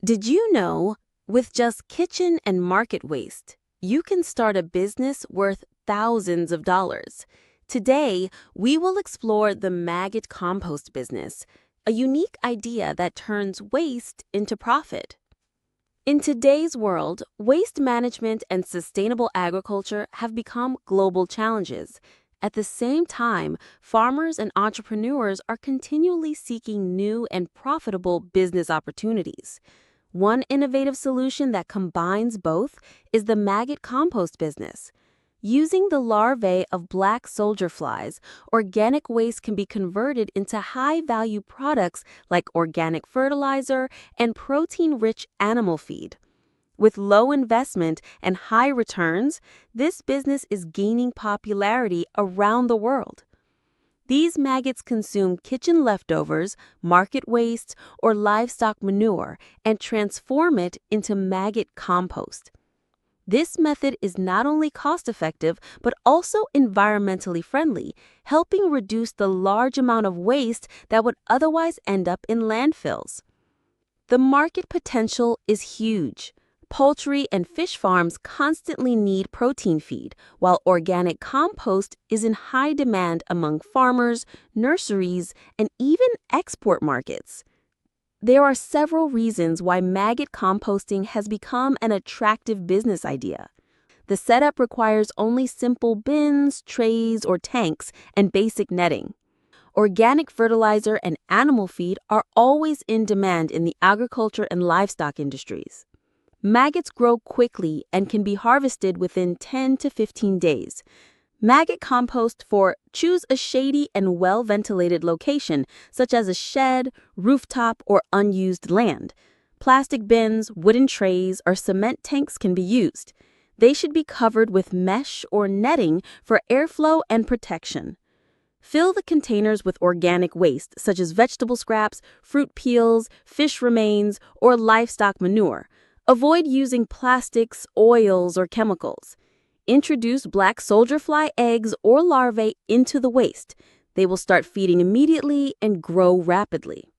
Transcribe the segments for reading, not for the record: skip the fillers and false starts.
Did you know, with just kitchen and market waste, you can start a business worth thousands of dollars? Today, we will explore the Maggot Compost business, a unique idea that turns waste into profit. In today's world, waste management and sustainable agriculture have become global challenges. At the same time, farmers and entrepreneurs are continually seeking new and profitable business opportunities. One innovative solution that combines both is the maggot compost business. Using the larvae of black soldier flies, organic waste can be converted into high-value products like organic fertilizer and protein-rich animal feed. With low investment and high returns, this business is gaining popularity around the world. These maggots consume kitchen leftovers, market waste, or livestock manure and transform it into maggot compost. This method is not only cost-effective but also environmentally friendly, helping reduce the large amount of waste that would otherwise end up in landfills. The market potential is huge. Poultry and fish farms constantly need protein feed, while organic compost is in high demand among farmers, nurseries, and even export markets. There are several reasons why maggot composting has become an attractive business idea. The setup requires only simple bins, trays, or tanks, and basic netting. Organic fertilizer and animal feed are always in demand in the agriculture and livestock industries. Maggots grow quickly and can be harvested within 10 to 15 days. Maggot compost choose a shady and well-ventilated location, such as a shed, rooftop, or unused land. Plastic bins, wooden trays, or cement tanks can be used. They should be covered with mesh or netting for airflow and protection. Fill the containers with organic waste, such as vegetable scraps, fruit peels, fish remains, or livestock manure. Avoid using plastics, oils, or chemicals. Introduce black soldier fly eggs or larvae into the waste. They will start feeding immediately and grow rapidly.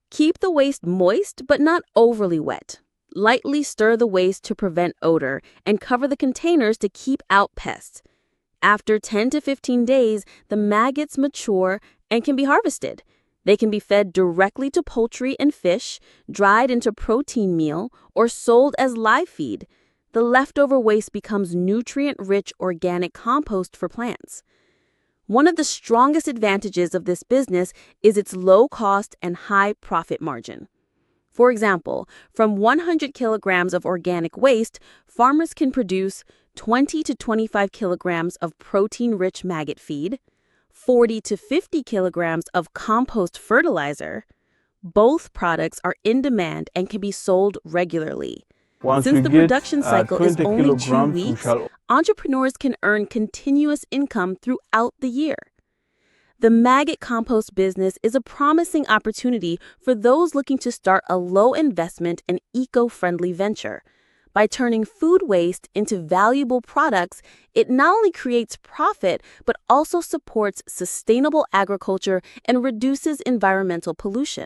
Keep the waste moist but not overly wet. Lightly stir the waste to prevent odor and cover the containers to keep out pests. After 10 to 15 days, the maggots mature and can be harvested. They can be fed directly to poultry and fish, dried into protein meal, or sold as live feed. The leftover waste becomes nutrient-rich organic compost for plants. One of the strongest advantages of this business is its low cost and high profit margin. For example, from 100 kilograms of organic waste, farmers can produce 20 to 25 kilograms of protein-rich maggot feed, 40 to 50 kilograms of compost fertilizer. Both products are in demand and can be sold regularly. Since the production cycle is only 2 weeks, entrepreneurs can earn continuous income throughout the year. The maggot compost business is a promising opportunity for those looking to start a low-investment and eco-friendly venture. By turning food waste into valuable products, it not only creates profit, but also supports sustainable agriculture and reduces environmental pollution.